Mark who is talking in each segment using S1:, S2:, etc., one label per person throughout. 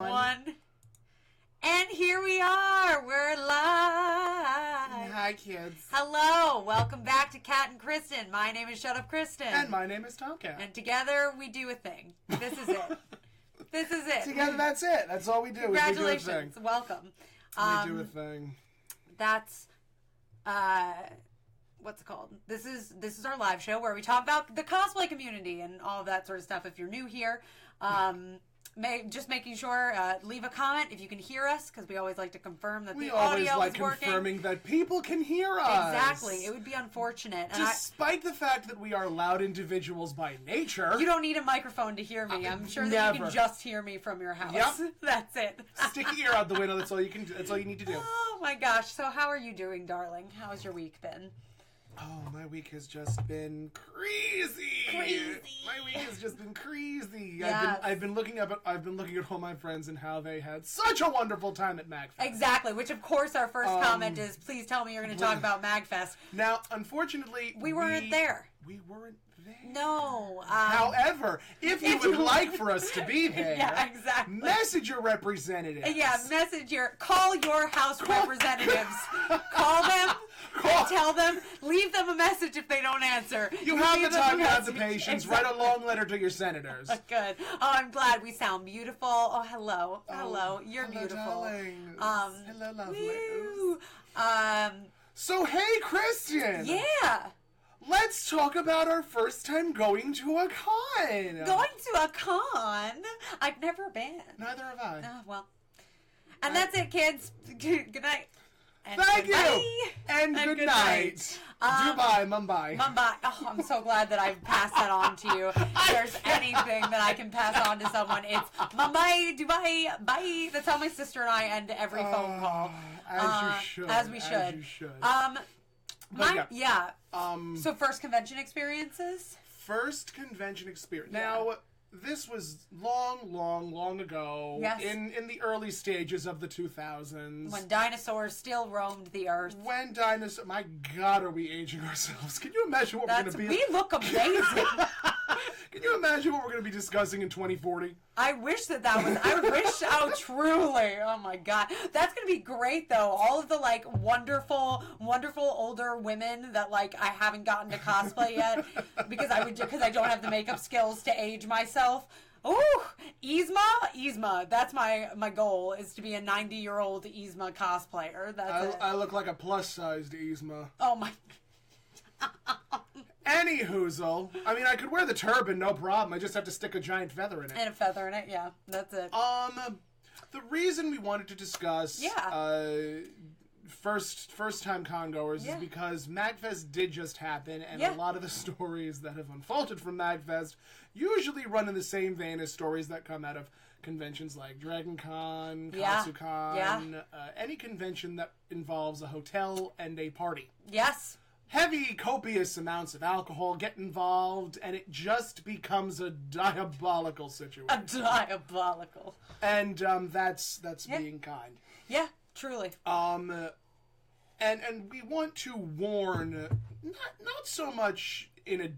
S1: One. And here we are. We're live.
S2: Hi, kids.
S1: Hello. Welcome back to Catt and Kristen. My name is Shut Up Kristen.
S2: And my name is Tomcat.
S1: And together we do a thing. This is it. This is it.
S2: Together, that's it. That's all we do.
S1: Congratulations.
S2: We do a thing.
S1: Welcome.
S2: We do a thing.
S1: That's what's it called? This is our live show where we talk about the cosplay community and all of that sort of stuff. If you're new here, just making sure, leave a comment if you can hear us, because we always like to confirm that the audio is working.
S2: We always like confirming that people can hear us.
S1: Exactly. It would be unfortunate.
S2: Despite the fact that we are loud individuals by nature.
S1: You don't need a microphone to hear me. I'm sure that you can just hear me from your house.
S2: Yep.
S1: That's it.
S2: Stick your ear out the window. That's all you can do. That's all you need to do.
S1: Oh my gosh. So how are you doing, darling? How has your week been?
S2: Oh, my week has just been crazy. My week has just been crazy.
S1: Yes.
S2: I've been looking at all my friends and how they had such a wonderful time at MagFest.
S1: Exactly. Which, of course, our first comment is, please tell me you're going to talk about MagFest.
S2: Now, unfortunately,
S1: we weren't there.
S2: We weren't there.
S1: No.
S2: However, if you would like for us to be there,
S1: yeah, exactly.
S2: Message your representatives.
S1: Yeah, call your house representatives. Call them. And tell them, leave them a message if they don't answer.
S2: You have the time, you have the patience. Exactly. Write a long letter to your senators.
S1: Good. Oh, I'm glad we sound beautiful. Oh, hello. Hello. You're
S2: hello,
S1: beautiful.
S2: Darling. Hello, lovely.
S1: Woo.
S2: So, hey, Kristen.
S1: Yeah.
S2: Let's talk about our first time going to a con.
S1: Going to a con? I've never been.
S2: Neither have I.
S1: Oh, well. And that's it, kids. Good night. And
S2: thank you! And good night. Dubai, Mumbai.
S1: Mumbai. Oh, I'm so glad that I've passed that on to you. If there's anything that I can pass on to someone, it's Mumbai, Dubai, bye. That's how my sister and I end every phone call.
S2: As you should.
S1: As we should.
S2: As you should.
S1: So first convention experiences?
S2: First convention experience. Now, this was long ago.
S1: Yes.
S2: In the early stages of the 2000s.
S1: When dinosaurs still roamed the earth.
S2: My God, are we aging ourselves? Can you imagine what we're going to be?
S1: We look amazing.
S2: Can you imagine what we're going to be discussing in 2040?
S1: I wish oh, truly. Oh my God. That's going to be great though. All of the wonderful older women that I haven't gotten to cosplay yet because I don't have the makeup skills to age myself. Ooh, Yzma. That's my goal, is to be a 90-year-old Yzma cosplayer.
S2: I look like a plus-sized Yzma.
S1: Oh my.
S2: Any hoozle. I mean, I could wear the turban, no problem. I just have to stick a giant feather in it.
S1: And a feather in it, yeah. That's it.
S2: The reason we wanted to discuss first-time con-goers is because MagFest did just happen, and a lot of the stories that have unfolded from MagFest usually run in the same vein as stories that come out of conventions like Dragon Con, Katsucon, any convention that involves a hotel and a party.
S1: Yes.
S2: Heavy, copious amounts of alcohol get involved, and it just becomes a diabolical situation. And that's being kind.
S1: Yeah, truly.
S2: And we want to warn, not so much in a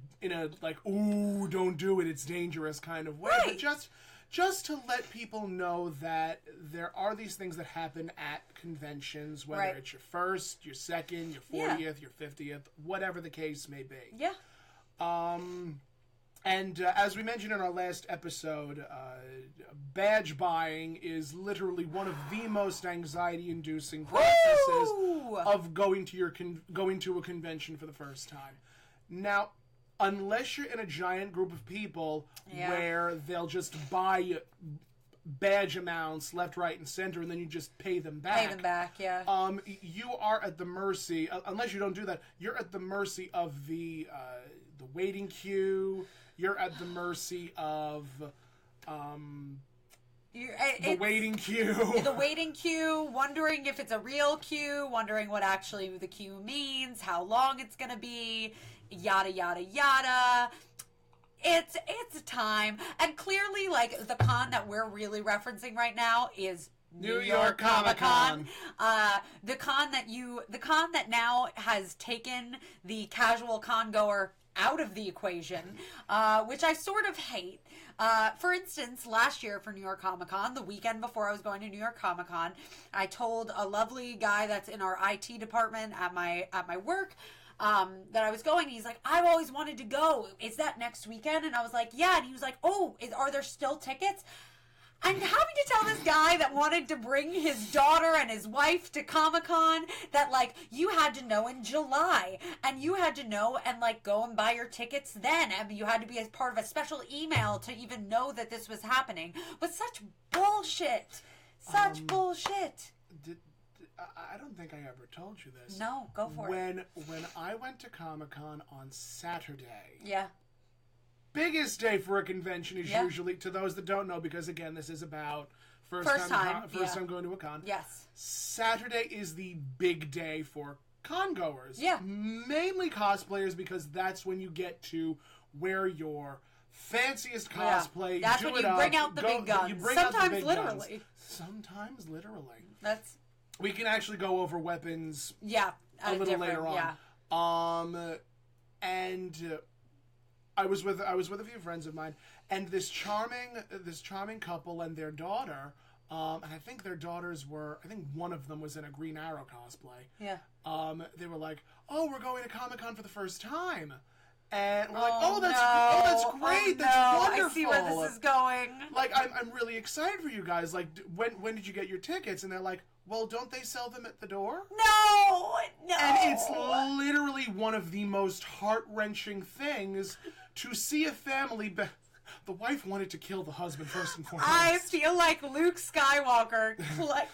S2: ooh, don't do it, it's dangerous kind of way, but just to let people know that there are these things that happen at conventions, whether it's your first, your second, your 40th, your 50th, whatever the case may be.
S1: Yeah.
S2: And as we mentioned in our last episode, badge buying is literally one of the most anxiety-inducing processes of going to a convention for the first time. Now, unless you're in a giant group of people where they'll just buy badge amounts left, right, and center, and then you just pay them back. You are at the mercy, unless you don't do that, you're at the mercy of the waiting queue. You're at the mercy of the waiting queue.
S1: The waiting queue, wondering if it's a real queue, wondering what actually the queue means, how long it's going to be, yada, yada, yada. It's a time. And clearly, the con that we're really referencing right now is New York Comic-Con. The con that now has taken the casual con goer out of the equation, which I sort of hate. For instance, last year for New York Comic Con, the weekend before I was going to New York Comic Con, I told a lovely guy that's in our IT department at my work that I was going. He's like, I've always wanted to go. Is that next weekend? And I was like, yeah. And he was like, oh, are there still tickets? I'm having to tell this guy that wanted to bring his daughter and his wife to Comic-Con that, like, you had to know in July. And you had to know and, like, go and buy your tickets then. And you had to be as part of a special email to even know that this was happening. But such bullshit. Such bullshit.
S2: I don't think I ever told you this.
S1: No, go for it.
S2: When I went to Comic-Con on Saturday...
S1: Yeah.
S2: Biggest day for a convention is usually, to those that don't know, because again, this is about first time going to a con.
S1: Yes.
S2: Saturday is the big day for con goers.
S1: Yeah.
S2: Mainly cosplayers, because that's when you get to wear your fanciest cosplay.
S1: Yeah. That's
S2: do
S1: when
S2: it
S1: you bring
S2: up,
S1: out the big guns.
S2: You bring
S1: Sometimes
S2: out the big
S1: literally.
S2: Guns. Sometimes literally.
S1: That's.
S2: We can actually go over weapons.
S1: Yeah.
S2: A little later on.
S1: Yeah.
S2: And. I was with a few friends of mine, and this charming couple and their daughter, and I think their daughters were, I think one of them was in a Green Arrow cosplay.
S1: Yeah.
S2: They were like, "Oh, we're going to Comic-Con for the first time," and we're like,
S1: "Oh,
S2: that's great, that's wonderful.
S1: I see where this is going."
S2: Like, I'm really excited for you guys. Like, when did you get your tickets? And they're like, well, don't they sell them at the door?
S1: No.
S2: And it's literally one of the most heart-wrenching things to see a family... The wife wanted to kill the husband first and foremost.
S1: I feel like Luke Skywalker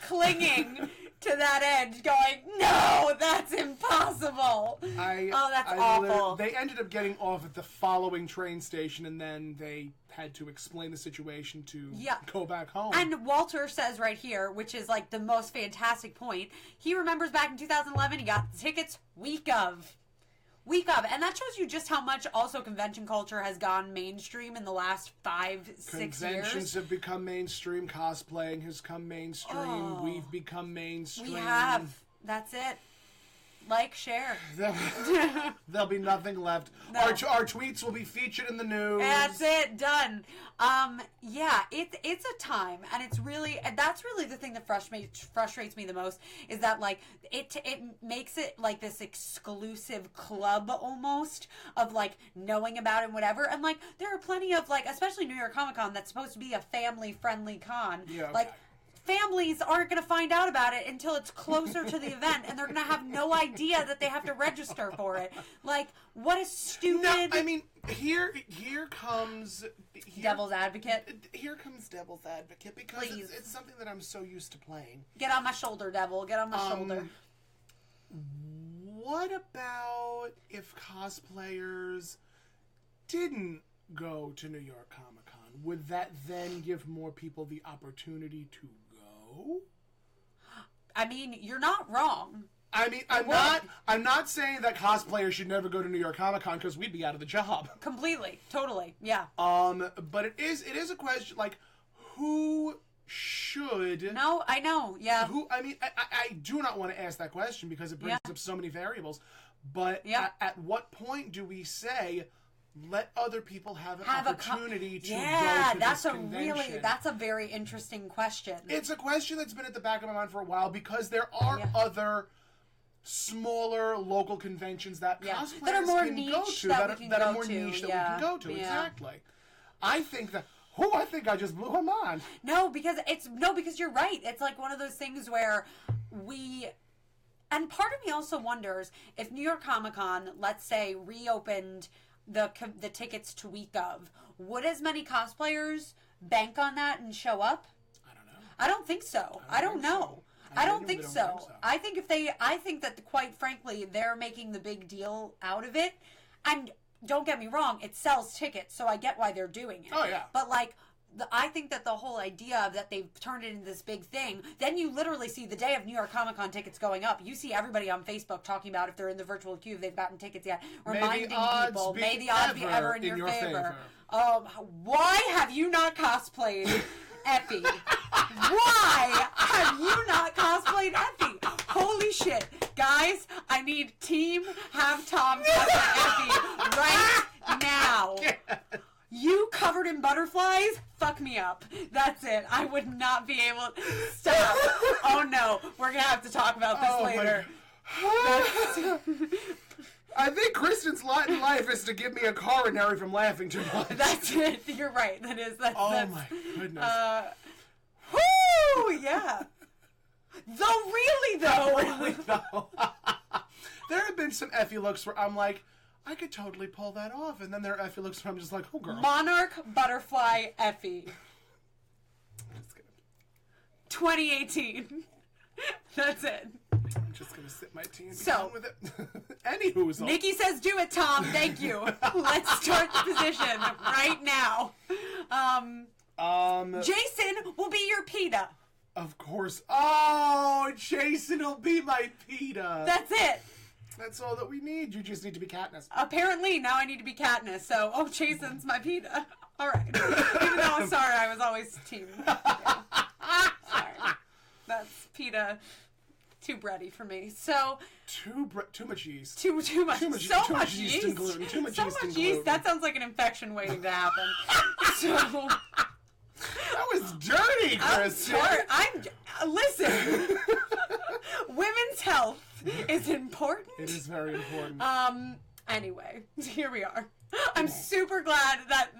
S1: clinging to that edge going, no, that's impossible. That's awful.
S2: They ended up getting off at the following train station, and then they had to explain the situation to go back home.
S1: And Walter says right here, which is like the most fantastic point, he remembers back in 2011, he got the tickets week of. And that shows you just how much also convention culture has gone mainstream in the last 5-6 years.
S2: Conventions have become mainstream. Cosplaying has come mainstream.
S1: Oh,
S2: we've become mainstream.
S1: We have. That's it. Like, share.
S2: There'll be nothing left. No. Our tweets will be featured in the news.
S1: That's it. Done. Yeah, it's a time, and that's really the thing that frustrates me the most is that, like, it makes it like this exclusive club almost of, like, knowing about it and whatever. And, like, there are plenty of, like, especially New York Comic Con that's supposed to be a family-friendly con.
S2: Yeah, okay.
S1: Like, families aren't going to find out about it until it's closer to the event, and they're going to have no idea that they have to register for it. Like, what a stupid...
S2: No, I mean, here comes...
S1: Devil's advocate?
S2: Here comes Devil's advocate, because it's something that I'm so used to playing.
S1: Get on my shoulder, Devil. Get on my shoulder.
S2: What about if cosplayers didn't go to New York Comic Con? Would that then give more people the opportunity to go?
S1: I mean, you're not wrong.
S2: I mean, I'm not saying that cosplayers should never go to New York Comic Con, because we'd be out of the job.
S1: Completely, totally, yeah.
S2: But it is a question, like, who should?
S1: No, I know, yeah.
S2: I do not want to ask that question because it brings up so many variables. But at what point do we say, let other people have an opportunity to go to this convention?
S1: That's a very interesting question.
S2: It's a question that's been at the back of my mind for a while, because there are other smaller local conventions that cosplayers
S1: that are more
S2: can
S1: niche
S2: go to,
S1: that
S2: are
S1: we
S2: more niche that we can go to. Exactly. I think I just blew her mind.
S1: No, because you're right. It's like one of those things where and part of me also wonders if New York Comic Con, let's say, reopened the tickets to week of, would as many cosplayers bank on that and show up?
S2: I don't know.
S1: I don't think so. I don't know. I don't think so. I think that quite frankly, they're making the big deal out of it. And don't get me wrong, it sells tickets, so I get why they're doing it.
S2: Oh yeah.
S1: But like, I think that the whole idea of that they've turned it into this big thing, then you literally see the day of New York Comic Con tickets going up. You see everybody on Facebook talking about if they're in the virtual queue, if they've gotten tickets yet. Reminding people, may the odds be ever in your favor. Why have you not cosplayed Effie? Why have you not cosplayed Effie? Holy shit. Guys, I need team have Tom cosplay Effie right now. You covered in butterflies? Fuck me up. That's it. I would not be able to stop. Oh no. We're gonna have to talk about this later.
S2: I think Kristen's lot in life is to give me a coronary from laughing too much.
S1: That's it. You're right. That is. That's,
S2: my goodness.
S1: Whoo! Yeah. Really though.
S2: There have been some Effie looks where I'm like, I could totally pull that off, and then there are Effie looks where I'm just like, oh girl.
S1: Monarch Butterfly Effie. 2018. That's it.
S2: I'm just gonna sip my tea and be done with it. Anywho,
S1: Nikki says, "Do it, Tom. Thank you. Let's start the position right now." Jason will be your PETA.
S2: Of course. Oh, Jason will be my PETA.
S1: That's it.
S2: That's all that we need. You just need to be Katniss.
S1: Apparently, now I need to be Katniss. So, Jason's my PETA. All right. Even though I'm sorry, I was always team. Yeah. Sorry. That's PETA. Too bready for me. So
S2: too much yeast.
S1: Too much. So much yeast
S2: and gluten. Too much
S1: so
S2: yeast
S1: much
S2: and
S1: yeast.
S2: gluten.
S1: That sounds like an infection waiting to happen. So
S2: that was dirty, Kristen.
S1: Listen. Women's health is important.
S2: It is very important.
S1: Anyway, here we are. I'm super glad that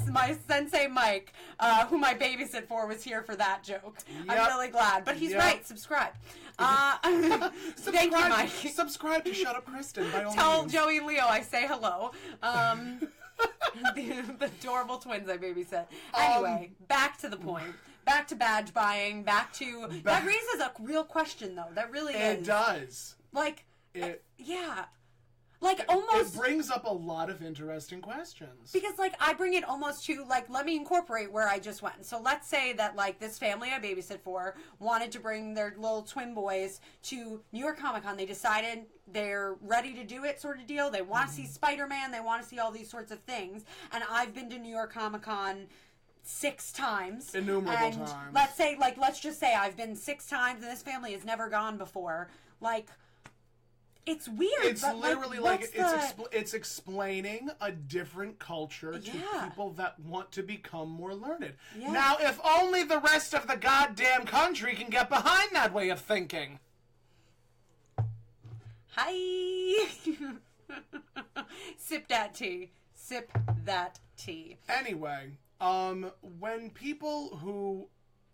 S1: my sensei Mike, whom I babysit for, was here for that joke. Yep. I'm really glad. But he's right. Subscribe. Thank you, Mike.
S2: Subscribe to Shut Up Kristen, by all
S1: Tell
S2: means.
S1: Joey and Leo I say hello. The adorable twins I babysit. Anyway, back to the point. Back to badge buying. That raises a real question, though. That really is.
S2: It does.
S1: Yeah. Almost...
S2: It brings up a lot of interesting questions.
S1: Because, I bring it almost to, let me incorporate where I just went. So let's say that, this family I babysit for wanted to bring their little twin boys to New York Comic Con. They decided they're ready to do it, sort of deal. They want to see Spider-Man. They want to see all these sorts of things. And I've been to New York Comic Con 6 times.
S2: Innumerable times.
S1: Let's just say I've been 6 times and this family has never gone before. It's weird.
S2: It's literally it's explaining a different culture to people that want to become more learned. Yeah. Now, if only the rest of the goddamn country can get behind that way of thinking.
S1: Hi. Sip that tea. Sip that tea.
S2: Anyway, when people who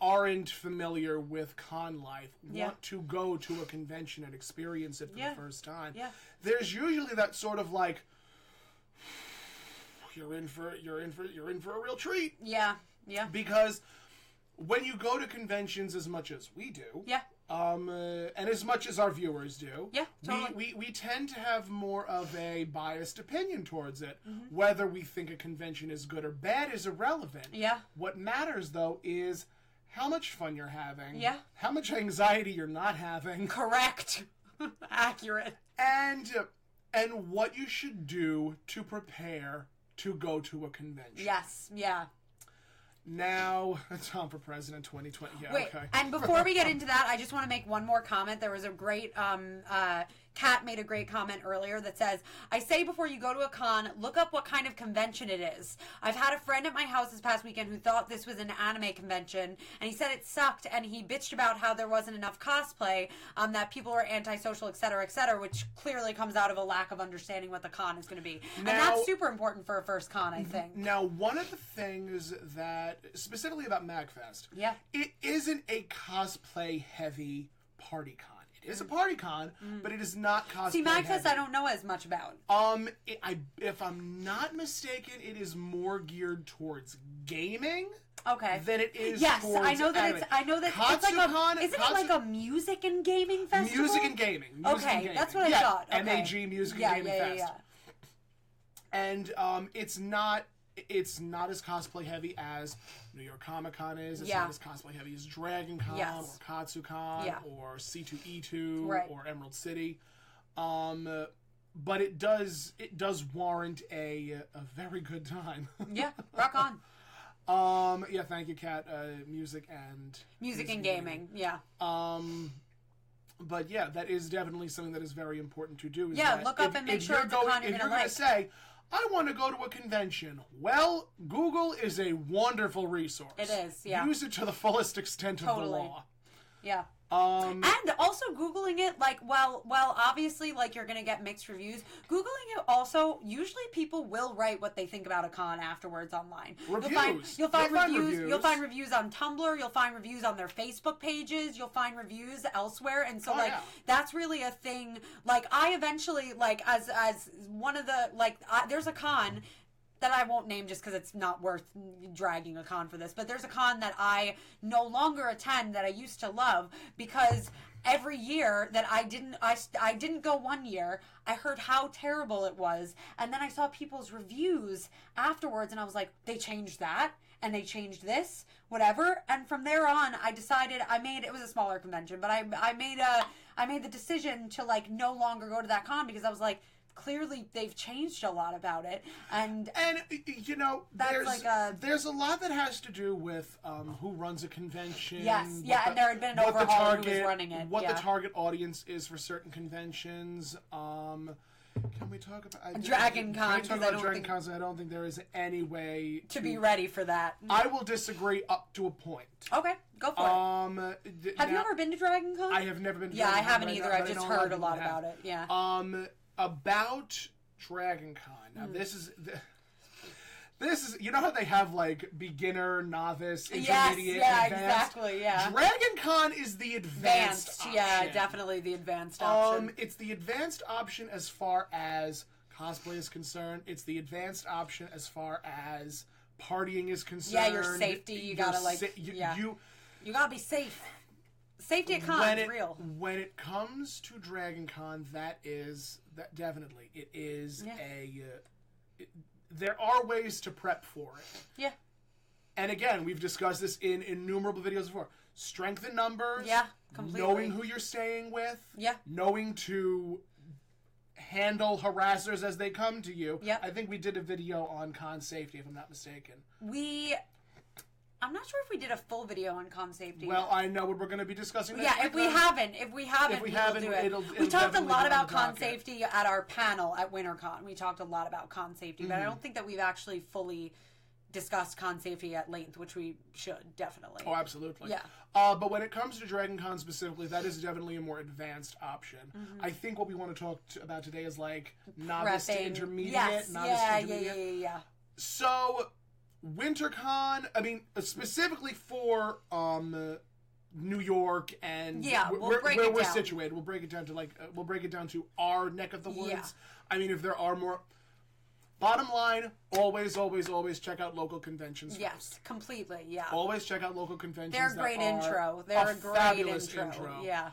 S2: aren't familiar with con life want to go to a convention and experience it for the first time, there's usually that sort of you're in for a real treat.
S1: Yeah.
S2: Because when you go to conventions as much as we do, and as much as our viewers do, totally. we tend to have more of a biased opinion towards it. Mm-hmm. Whether we think a convention is good or bad is irrelevant. Yeah. What matters though is how much fun you're having. Yeah. How much anxiety you're not having.
S1: Correct. Accurate.
S2: And what you should do to prepare to go to a convention.
S1: Yes. Yeah.
S2: Now, Tom for President 2020. Yeah,
S1: wait,
S2: okay.
S1: And before we get into that, I just want to make one more comment. There was a great, Kat made a great comment earlier that says, I say before you go to a con, look up what kind of convention it is. I've had a friend at my house this past weekend who thought this was an anime convention, and he said it sucked, and he bitched about how there wasn't enough cosplay, that people are antisocial, etc., which clearly comes out of a lack of understanding what the con is going to be. And that's super important for a first con, I think.
S2: Now, one of the things that, specifically about MagFest, it isn't a cosplay-heavy party con. It is a party con, but it is not cosplay.
S1: See, MagFest I don't know as much about.
S2: If I'm not mistaken, it is more geared towards gaming.
S1: Okay.
S2: Than it is.
S1: Yes,
S2: towards
S1: I know that
S2: anime.
S1: It's like isn't it like a music and gaming festival?
S2: Music and gaming.
S1: That's what I thought. Okay.
S2: MAG Music and Gaming Fest. And it's not as cosplay heavy as New York Comic Con is. It's not as cosplay heavy as Dragon Con or KatsuCon or C2E2 or Emerald City. But it does warrant a very good time.
S1: Yeah, rock on.
S2: Yeah, thank you, Kat. Music and
S1: gaming. Yeah.
S2: But yeah, that is definitely something that is very important to do.
S1: Look up and make sure it's a con you're going to
S2: say, I want to go to a convention. Well, Google is a wonderful resource.
S1: It is, yeah.
S2: Use it to the fullest extent of the law.
S1: Yeah. And also Googling it, like, well, obviously, like, you're going to get mixed reviews. Googling it also, usually people will write what they think about a con afterwards online.
S2: Reviews.
S1: You'll find reviews. You'll find reviews on Tumblr. You'll find reviews on their Facebook pages. You'll find reviews elsewhere. And so, that's really a thing. Like, I eventually, like, as one of the, like, there's a con that I won't name just because it's not worth dragging a con for this, but there's a con that I no longer attend that I used to love because every year that I didn't go one year, I heard how terrible it was, and then I saw people's reviews afterwards, and I was like, they changed that, and they changed this, whatever, and from there on, I decided, it was a smaller convention, but I made the decision to, like, no longer go to that con because I was like, clearly they've changed a lot about it, and
S2: you know, there's a lot that has to do with who runs a convention.
S1: Yes, and there had been an overhaul of who was running it.
S2: What the target audience is for certain conventions. Can we talk about
S1: Dragon Con?
S2: Dragon Con, I don't think there is any way
S1: to be ready for that.
S2: I will disagree up to a point.
S1: Okay, go for it. Have you ever been to Dragon Con?
S2: I have never been to
S1: Dragon Con.
S2: I
S1: haven't either. I've just heard a lot about it. Yeah.
S2: About Dragon Con. Now, this is, you know how they have, like, beginner, novice, intermediate, advanced?
S1: Exactly, yeah.
S2: Dragon Con is the advanced option.
S1: Yeah, definitely the advanced option.
S2: It's the advanced option as far as cosplay is concerned. It's the advanced option as far as partying is concerned.
S1: Yeah, your safety, you gotta, like, you gotta be safe. Safety at cons is real.
S2: When it comes to Dragon Con, definitely it is there are ways to prep for it.
S1: Yeah.
S2: And again, we've discussed this in innumerable videos before. Strength in numbers.
S1: Yeah, completely.
S2: Knowing who you're staying with.
S1: Yeah.
S2: Knowing to handle harassers as they come to you.
S1: Yeah.
S2: I think we did a video on con safety, if I'm not mistaken.
S1: I'm not sure if we did a full video on con safety.
S2: Well, I know what we're going to be discussing.
S1: Yeah, if we haven't, we do it. We talked a lot about con safety at our panel at WinterCon. We talked a lot about con safety, but I don't think that we've actually fully discussed con safety at length, which we should, definitely.
S2: Oh, absolutely.
S1: Yeah.
S2: But when it comes to Dragon Con specifically, that is definitely a more advanced option. I think what we want to talk about today is, like, novice to intermediate.
S1: Yes,
S2: novice to intermediate.
S1: Yeah.
S2: So, WinterCon, I mean, specifically for New York and where we're situated, we'll break it down to our neck of the woods.
S1: Yeah.
S2: I mean, if there are more. Bottom line, always check out local conventions first.
S1: Yes, completely, yeah.
S2: Always check out local conventions.
S1: They're a great intro. They're a great
S2: fabulous
S1: intro. Yeah.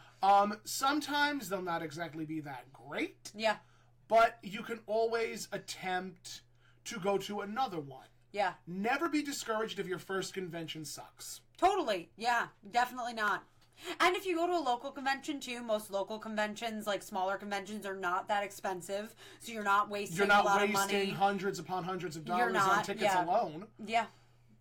S2: Sometimes they'll not exactly be that great.
S1: Yeah.
S2: But you can always attempt to go to another one.
S1: Yeah.
S2: Never be discouraged if your first convention sucks.
S1: Totally. Yeah, definitely not. And if you go to a local convention too, most local conventions, like smaller conventions, are not that expensive, so you're not wasting a lot of money.
S2: You're not wasting hundreds upon hundreds of dollars on tickets alone.
S1: Yeah.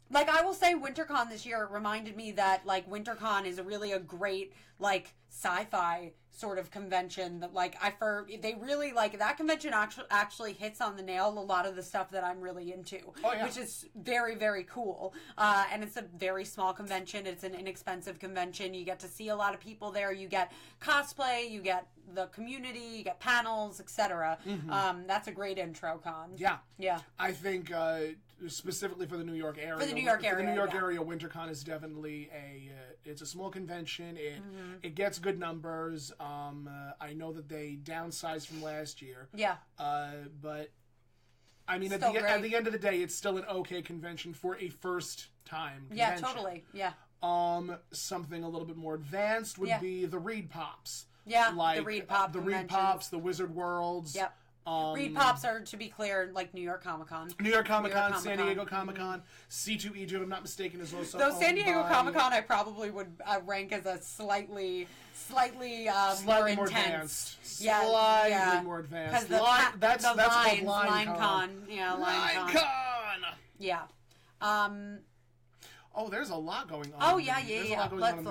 S1: Like, I will say WinterCon this year reminded me that, like, WinterCon is really a great, like, sci-fi sort of convention that, like, they really, like, that convention actually hits on the nail a lot of the stuff that I'm really into.
S2: Oh, yeah.
S1: Which is very, very cool. And it's a very small convention. It's an inexpensive convention. You get to see a lot of people there. You get cosplay, you get the community, you get panels, etc. That's a great intro con.
S2: Yeah.
S1: Yeah.
S2: I think, specifically for the New York area.
S1: For the New York
S2: area, WinterCon is definitely it's a small convention. It gets good numbers. I know that they downsized from last year.
S1: Yeah.
S2: But I mean, at the end of the day, it's still an okay convention for a first time convention.
S1: Yeah, totally. Yeah.
S2: Something a little bit more advanced would be the Reed Pops.
S1: Yeah,
S2: like
S1: the Reed Pop
S2: the Reed Pops, the Wizard Worlds.
S1: Yep. Reed Pops are, to be clear, like New York Comic Con.
S2: New York Comic Con, San Diego Comic Con, C2E2, if I'm not mistaken, is also.
S1: Though San Diego Comic Con, I probably would rank as a slightly more
S2: intense.
S1: Slightly
S2: more advanced.
S1: Because
S2: that's
S1: Line
S2: called Line
S1: Con. Yeah, Line Con.
S2: Con.
S1: Yeah.
S2: Oh, there's a lot going on.
S1: Oh, yeah. Let's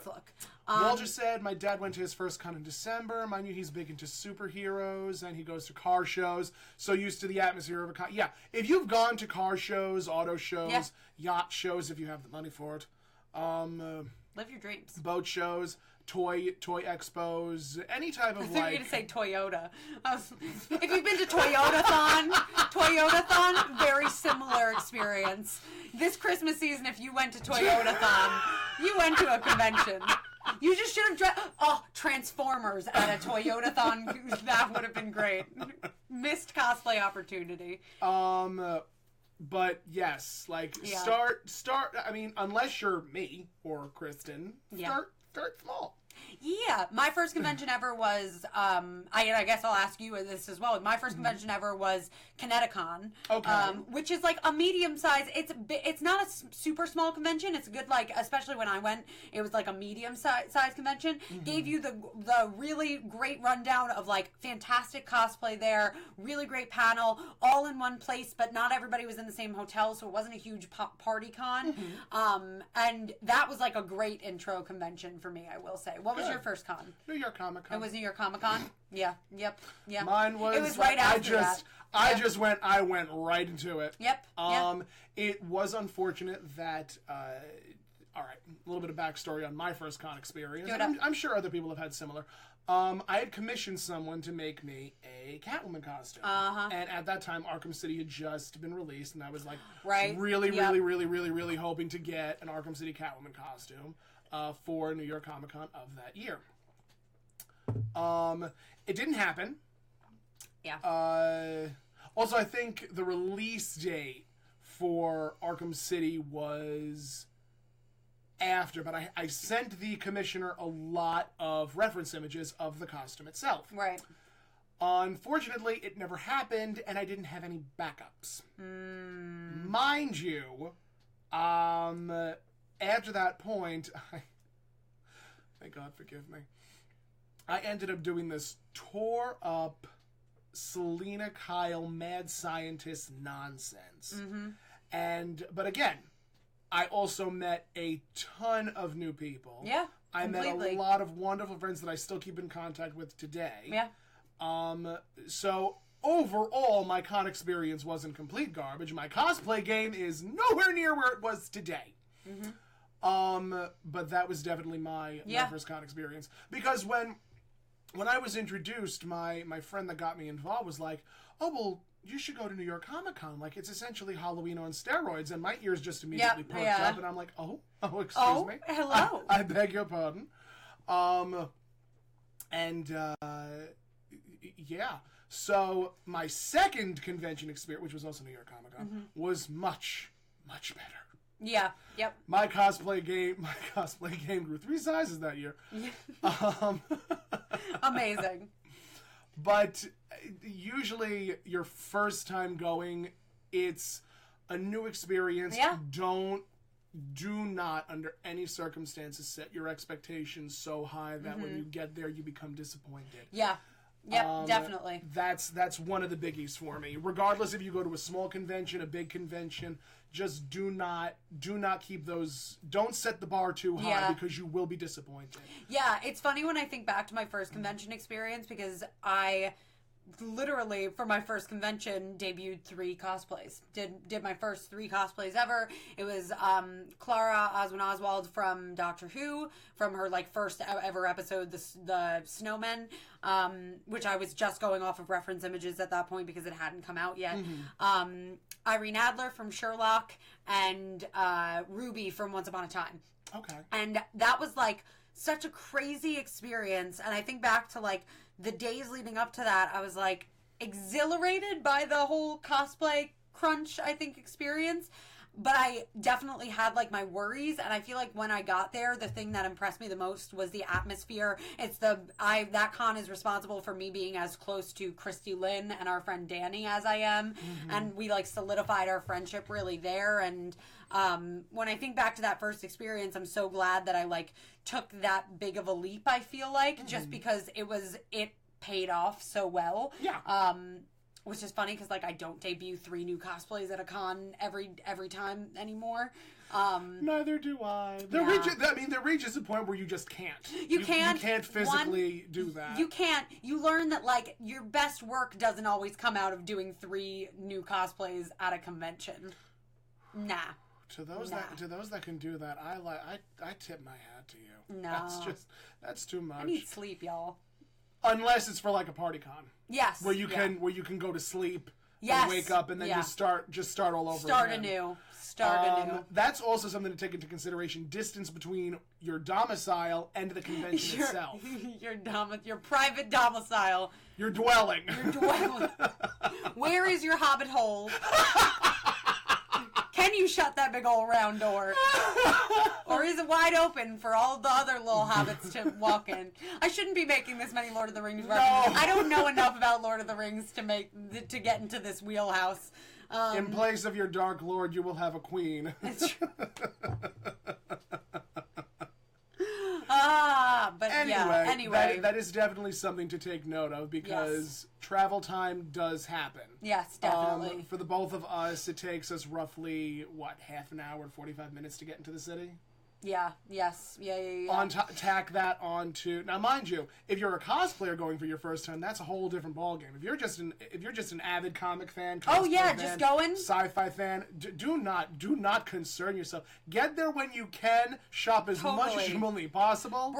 S1: look.
S2: Walter said, my dad went to his first con in December. Mind you, he's big into superheroes, and he goes to car shows, so used to the atmosphere of a con. Yeah, if you've gone to car shows, auto shows, yacht shows, if you have the money for it.
S1: Live your dreams.
S2: Boat shows, toy expos, any type of
S1: I thought you were going to say Toyota. If you've been to Toyotathon, very similar experience. This Christmas season, if you went to Toyotathon, you went to a convention. You just should have Transformers at a Toyotathon. That would have been great. Missed cosplay opportunity.
S2: But yes, start. I mean, unless you're me or Kristen, start small.
S1: Yeah, my first convention ever was, I guess I'll ask you this as well. My first convention ever was Kineticon, which is like a medium size. It's not a super small convention. It's a good, like, especially when I went, it was like a medium size convention. Gave you the really great rundown of like fantastic cosplay there, really great panel, all in one place, but not everybody was in the same hotel, so it wasn't a huge party con. And that was like a great intro convention for me, I will say. What was your first con?
S2: New York Comic Con.
S1: It was New York Comic Con? Yeah. Yep. Yeah.
S2: Mine was.
S1: It was right after that.
S2: I went right into it.
S1: Yep.
S2: It was unfortunate that. All right, a little bit of backstory on my first con experience. I'm sure other people have had similar. I had commissioned someone to make me a Catwoman costume. And at that time, Arkham City had just been released, and I was like, really hoping to get an Arkham City Catwoman costume for New York Comic Con of that year. It didn't happen.
S1: Yeah.
S2: Also, I think the release date for Arkham City was after, but I sent the commissioner a lot of reference images of the costume itself.
S1: Right.
S2: Unfortunately, it never happened, and I didn't have any backups. Mind you, after that point, thank God, forgive me, I ended up doing this tore up Selena Kyle mad scientist nonsense. But again, I also met a ton of new people.
S1: Yeah,
S2: I met a lot of wonderful friends that I still keep in contact with today.
S1: Yeah.
S2: So overall, my con experience wasn't complete garbage. My cosplay game is nowhere near where it was today. But that was definitely my first con experience. Because when I was introduced, my friend that got me involved was like, oh, well, you should go to New York Comic Con. Like, it's essentially Halloween on steroids. And my ears just immediately perked up. And I'm like, excuse me.
S1: Hello.
S2: I beg your pardon. Yeah. So my second convention experience, which was also New York Comic Con, was much, much better.
S1: Yeah. Yep.
S2: My cosplay game grew 3 sizes that year.
S1: Amazing.
S2: But usually your first time going, it's a new experience.
S1: Yeah.
S2: Do not, under any circumstances, set your expectations so high that when you get there, you become disappointed.
S1: Yeah. Yep, definitely.
S2: That's one of the biggies for me. Regardless if you go to a small convention, a big convention, just do not keep those. Don't set the bar too high because you will be disappointed. Yeah,
S1: it's funny when I think back to my first convention experience because I literally for my first convention debuted 3 cosplays. Did my first 3 cosplays ever. It was Clara Oswin Oswald from Doctor Who, from her like first ever episode, the Snowmen, which I was just going off of reference images at that point because it hadn't come out yet. Irene Adler from Sherlock, and Ruby from Once Upon a Time.
S2: Okay.
S1: And that was like such a crazy experience, and I think back to like the days leading up to that, I was like exhilarated by the whole cosplay crunch, I think, experience. But I definitely had like my worries, and I feel like when I got there, the thing that impressed me the most was the atmosphere. That con is responsible for me being as close to Christy Lynn and our friend Danny as I am, and we like solidified our friendship really there. And when I think back to that first experience, I'm so glad that I like took that big of a leap. I feel like just because it paid off so well.
S2: Yeah.
S1: Which is funny because, like, I don't debut 3 new cosplays at a con every time anymore.
S2: Neither do I. There reaches a point where you just can't. You can't physically do that.
S1: You can't. You learn that, like, your best work doesn't always come out of doing 3 new cosplays at a convention. Nah.
S2: To those that can do that, I tip my hat to you.
S1: No.
S2: That's too much.
S1: I need sleep, y'all.
S2: Unless it's for like a party con.
S1: Yes.
S2: Where you can go to sleep
S1: yes.
S2: and wake up and then just start all over
S1: Start
S2: again.
S1: anew.
S2: That's also something to take into consideration. Distance between your domicile and the convention itself.
S1: Your private domicile.
S2: Your dwelling.
S1: Where is your hobbit hole? Can you shut that big old round door? Or is it wide open for all the other little hobbits to walk in? I shouldn't be making this many Lord of the Rings references. I don't know enough about Lord of the Rings to get into this wheelhouse.
S2: In place of your Dark Lord, you will have a queen.
S1: It's true. But anyway.
S2: That is definitely something to take note of because travel time does happen.
S1: Yes, definitely.
S2: For the both of us, it takes us roughly, half an hour, 45 minutes to get into the city?
S1: Yeah, yes, yeah.
S2: Tack that onto... Now, mind you, if you're a cosplayer going for your first time, that's a whole different ballgame. If you're just an avid comic fan,
S1: just going
S2: sci-fi fan, do not concern yourself. Get there when you can. Shop as much as humanly possible.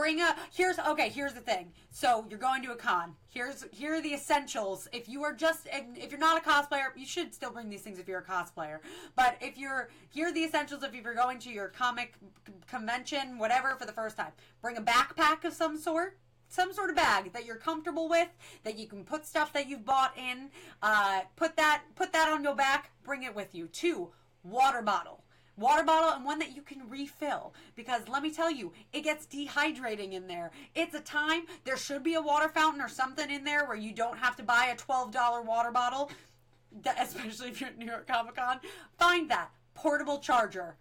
S1: Here's the thing. So you're going to a con. Here are the essentials. If you're not a cosplayer, you should still bring these things if you're a cosplayer. But here are the essentials if you're going to your comic convention, whatever, for the first time. Bring a backpack of some sort of bag that you're comfortable with, that you can put stuff that you've bought in. Put that on your back. Bring it with you. 2, water bottle, and one that you can refill, because let me tell you, it gets dehydrating in there. It's a time. There should be a water fountain or something in there where you don't have to buy a $12 water bottle, especially if you're at New York Comic Con. Find that portable charger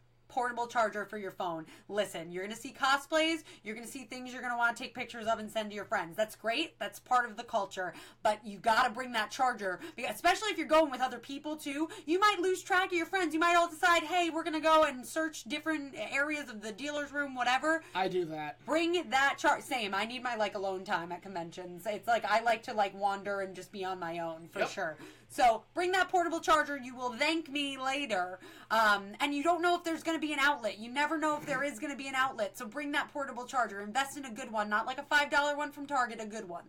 S1: for your phone. Listen, you're going to see cosplays, you're going to see things you're going to want to take pictures of and send to your friends. That's great. That's part of the culture. But you got to bring that charger, because especially if you're going with other people too. You might lose track of your friends. You might all decide, hey, we're going to go and search different areas of the dealer's room, whatever.
S2: I do that.
S1: Bring that charger. Same. I need my alone time at conventions. It's I like to wander and just be on my own for sure. So bring that portable charger. You will thank me later. And you don't know if there's going to be an outlet. You never know if there is going to be an outlet. So bring that portable charger. Invest in a good one, not like a $5 one from Target, a good one.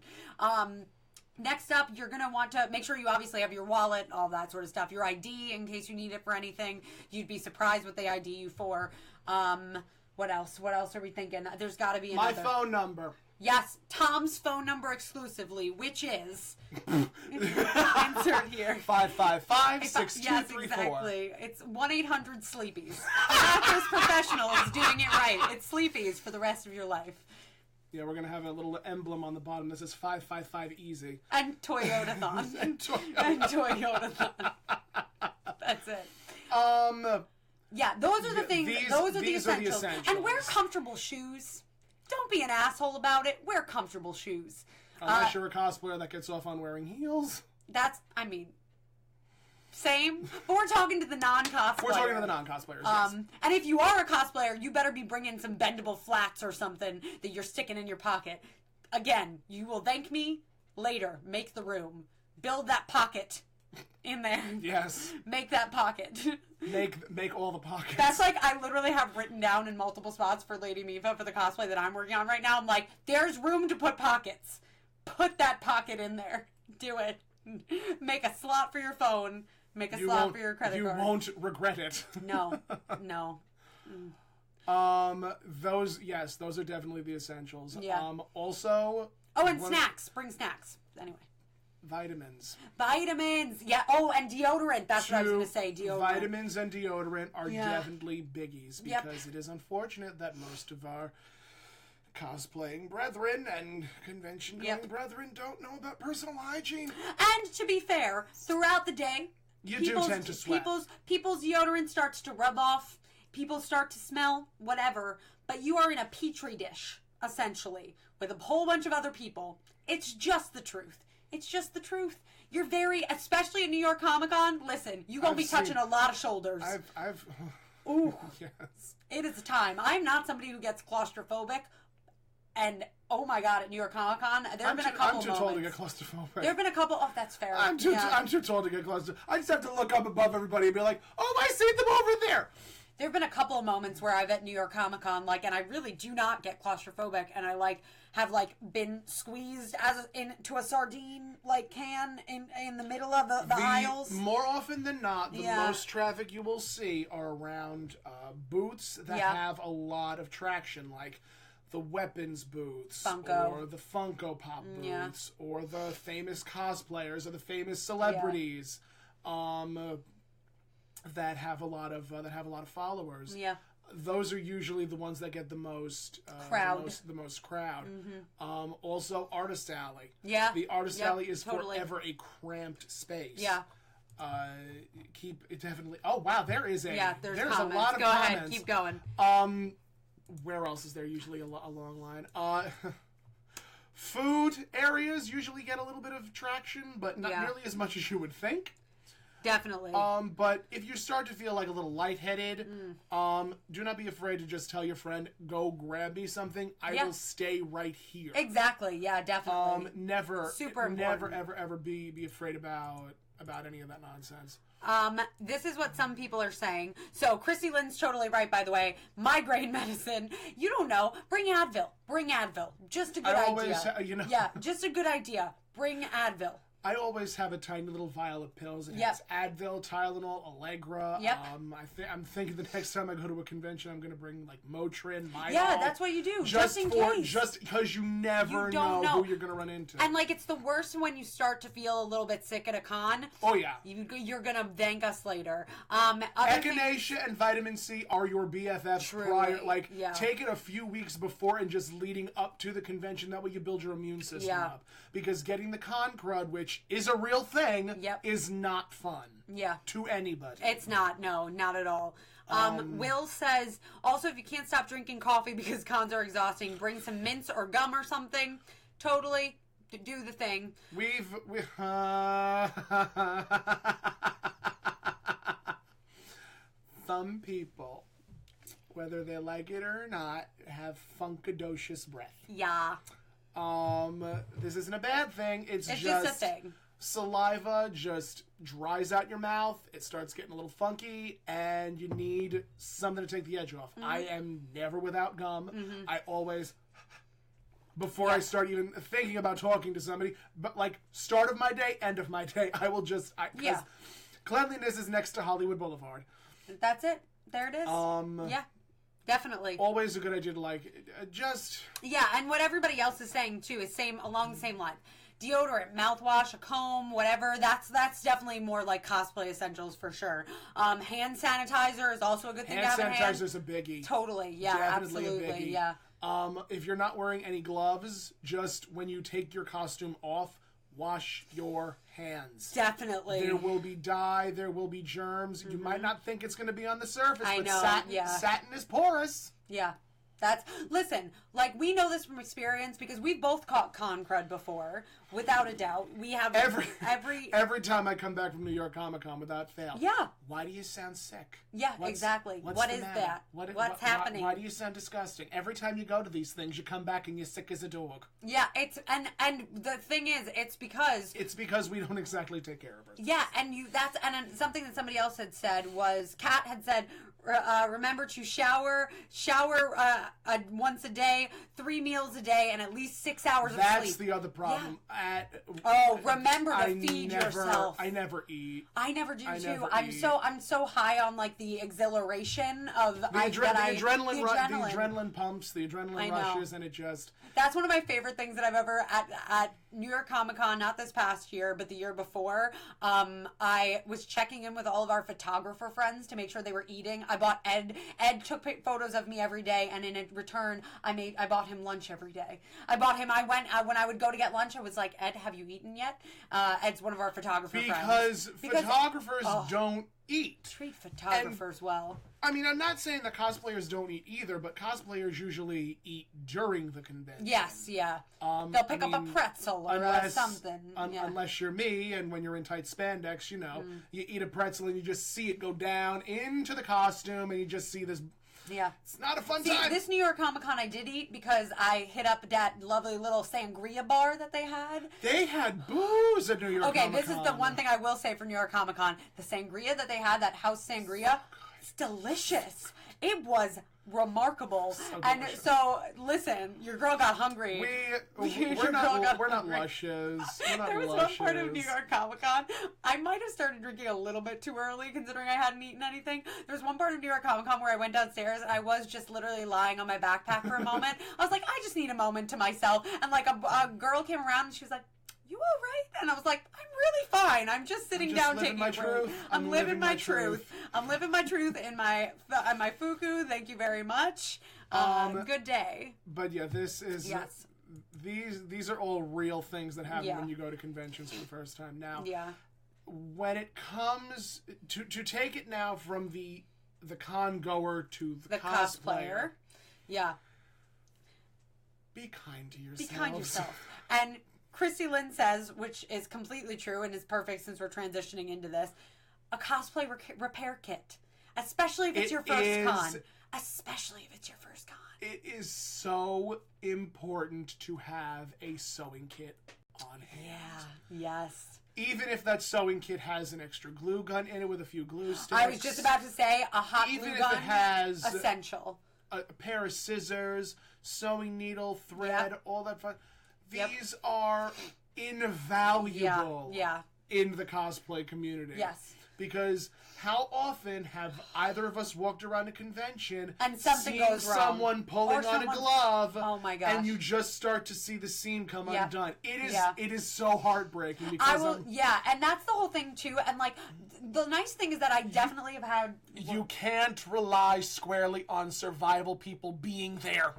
S1: Next up, you're going to want to make sure you obviously have your wallet, all that sort of stuff. Your ID in case you need it for anything. You'd be surprised what they ID you for. What else? What else are we thinking? There's got to be another.
S2: My phone number.
S1: Yes, Tom's phone number exclusively, which is insert here
S2: 555-6234.
S1: Yes, exactly. It's 1-800-SLEEPIES. Practice professional is doing it right. It's Sleepies for the rest of your life.
S2: Yeah, we're gonna have a little emblem on the bottom that says 555 easy.
S1: And Toyota-thon. and Toyota-thon. That's it. Yeah, those are the things. Those are the essentials. And wear comfortable shoes. Don't be an asshole about it. Wear comfortable shoes.
S2: Unless you're a cosplayer that gets off on wearing heels.
S1: Same. But we're talking to the non-cosplayers.
S2: We're talking to the non-cosplayers, yes.
S1: And if you are a cosplayer, you better be bringing some bendable flats or something that you're sticking in your pocket. Again, you will thank me later. Make the room. Build that pocket in there.
S2: Yes.
S1: Make that pocket.
S2: Make all the pockets.
S1: That's I literally have written down in multiple spots for Lady Mifa for the cosplay that I'm working on right now. I'm like, there's room to put pockets. Put that pocket in there. Do it. Make a slot for your phone. Make a slot for your credit card.
S2: You won't regret it.
S1: No.
S2: Those are definitely the essentials.
S1: Yeah.
S2: Also.
S1: And snacks. Bring snacks. Anyway.
S2: Vitamins.
S1: Yeah. Oh, and deodorant. That's what I was going to say. Deodorant.
S2: Vitamins and deodorant are definitely biggies because it is unfortunate that most of our cosplaying brethren and convention going brethren don't know about personal hygiene.
S1: And to be fair, throughout the day,
S2: you do tend to sweat.
S1: People's deodorant starts to rub off. People start to smell, whatever. But you are in a petri dish, essentially, with a whole bunch of other people. It's just the truth. It's just the truth. You're especially at New York Comic Con, listen, you're going to be touching a lot of shoulders. Ooh.
S2: Yes.
S1: It is a time. I'm not somebody who gets claustrophobic. And, oh my God, at New York Comic Con, there have been a couple moments.
S2: I'm too tall to get claustrophobic.
S1: There have been a couple, that's fair.
S2: I'm too tall to get claustrophobic. I just have to look up above everybody and be like, oh, I see them over there.
S1: There have been a couple of moments where I've at New York Comic Con, and I really do not get claustrophobic, and I, have, been squeezed into a sardine, can in the middle of the aisles.
S2: More often than not, the most traffic you will see are around booths that have a lot of traction, like the weapons booths,
S1: Funko.
S2: or the Funko Pop booths, or the famous cosplayers, or the famous celebrities. That have a lot of followers.
S1: Yeah,
S2: those are usually the ones that get the most
S1: crowd.
S2: The most crowd. Mm-hmm. Also, Artist Alley.
S1: Yeah,
S2: the Artist Alley is forever a cramped space.
S1: Yeah.
S2: Keep it definitely. Oh wow, there's
S1: there's
S2: a
S1: comments.
S2: lot of
S1: Go
S2: comments.
S1: ahead, keep going.
S2: Where else is there usually a long line? Food areas usually get a little bit of traction, but not nearly as much as you would think.
S1: Definitely.
S2: But if you start to feel like a little lightheaded, do not be afraid to just tell your friend, go grab me something. I will stay right here.
S1: Exactly. Yeah, definitely.
S2: Never,
S1: super
S2: important. Never, ever be afraid about any of that nonsense.
S1: This is what some people are saying. So Chrissy Lynn's totally right, by the way. Migraine medicine. You don't know. Bring Advil. Just a good idea. Yeah, just a good idea. Bring Advil.
S2: I always have a tiny little vial of pills. It has Advil, Tylenol, Allegra.
S1: Yep.
S2: I'm thinking the next time I go to a convention, I'm going to bring Motrin, Midol.
S1: Yeah, that's what you do. Just in case.
S2: Just because you never know who you're going to run into.
S1: And it's the worst when you start to feel a little bit sick at a con.
S2: Oh yeah.
S1: You're going to thank us later.
S2: Echinacea and vitamin C are your BFFs prior. Take it a few weeks before and just leading up to the convention. That way you build your immune system up. Because getting the con crud, which is a real thing, is not fun. Yeah. To anybody.
S1: It's not. No, not at all. Will says, also, if you can't stop drinking coffee because cons are exhausting, bring some mints or gum or something. Totally. Do the thing.
S2: Some people, whether they like it or not, have funkadocious breath.
S1: Yeah.
S2: This isn't a bad thing. It's
S1: just a thing.
S2: Saliva just dries out your mouth. It starts getting a little funky, and you need something to take the edge off. Mm-hmm. I am never without gum. Mm-hmm. I always, before I start even thinking about talking to somebody, but start of my day, end of my day, I will just, because cleanliness is next to Hollywood Boulevard.
S1: That's it. There it is. Yeah. Definitely.
S2: Always a good idea to just...
S1: Yeah, and what everybody else is saying, too, is along the same line. Deodorant, mouthwash, a comb, whatever, that's definitely more cosplay essentials for sure. Hand sanitizer is also a good thing to have in hand.
S2: Hand sanitizer's a biggie.
S1: Totally, yeah,
S2: Definitely
S1: absolutely,
S2: a biggie.
S1: Yeah.
S2: If you're not wearing any gloves, just when you take your costume off, wash your hands.
S1: Definitely.
S2: There will be dye. There will be germs. Mm-hmm. You might not think it's going to be on the surface, but satin is porous.
S1: Yeah. Listen, we know this from experience because we've both caught con crud before, without a doubt. We have
S2: every time I come back from New York Comic Con without fail.
S1: Yeah.
S2: Why do you sound sick?
S1: Yeah, exactly. What is that? What's happening?
S2: Why do you sound disgusting? Every time you go to these things, you come back and you're sick as a dog.
S1: Yeah, and the thing is, it's because
S2: we don't exactly take care of ourselves.
S1: Yeah, and something that somebody else had said was Catt had said, remember to shower once a day, 3 meals a day, and at least 6 hours of sleep.
S2: That's the other problem.
S1: Yeah. Remember to feed yourself.
S2: I never eat.
S1: I never do too. I'm so high on the exhilaration of the
S2: adrenaline pumps, the adrenaline rushes, and it just.
S1: That's one of my favorite things that I've ever at New York Comic Con, not this past year, but the year before. I was checking in with all of our photographer friends to make sure they were eating. I bought Ed. Ed took photos of me every day, and in in return, I bought him lunch every day. When I would go to get lunch, I was like, Ed, have you eaten yet? Ed's one of our photographer friends. Because photographers
S2: don't eat.
S1: Treat photographers well.
S2: I mean, I'm not saying that cosplayers don't eat either, but cosplayers usually eat during the convention.
S1: Yes, yeah. They'll pick up a pretzel or something.
S2: Unless you're me, and when you're in tight spandex, you eat a pretzel and you just see it go down into the costume, and you just see this.
S1: Yeah.
S2: It's not a fun time.
S1: This New York Comic Con I did eat because I hit up that lovely little sangria bar that they had.
S2: They had booze at New York Comic Con.
S1: Okay, this is the one thing I will say for New York Comic Con. The sangria that they had, that house sangria, it's delicious. It was remarkable. So listen, your girl got hungry.
S2: We're not luscious.
S1: There was one part of New York Comic Con. I might have started drinking a little bit too early, considering I hadn't eaten anything. There was one part of New York Comic Con where I went downstairs and I was just literally lying on my backpack for a moment. I was like, I just need a moment to myself. And like a girl came around and she was like, you all right? And I was like, I'm really fine. I'm just sitting down taking a break. I'm living my truth. I'm living my truth in my fuku. Thank you very much. Good day.
S2: But yeah, this is these are all real things that happen when you go to conventions for the first time. Now, when it comes to take it now from the con goer to the cosplayer, be kind to yourself.
S1: Be kind to yourself. And Christy Lynn says, which is completely true and is perfect since we're transitioning into this, a cosplay repair kit. Especially if it's your first con. Especially if it's your first con.
S2: It is so important to have a sewing kit on hand.
S1: Yeah, yes.
S2: Even if that sewing kit has an extra glue gun in it with a few glue sticks.
S1: I was just about to say, a hot glue gun.
S2: Even if it has
S1: essential.
S2: A pair of scissors, sewing needle, thread, all that fun. These are invaluable in the cosplay community.
S1: Yes.
S2: Because how often have either of us walked around a convention
S1: and something goes wrong,
S2: someone pulling on a glove,
S1: oh my gosh,
S2: and you just start to see the seam come undone. It is so heartbreaking because
S1: and that's the whole thing too. And like the nice thing is that I definitely have had.
S2: You can't rely squarely on survival people being there.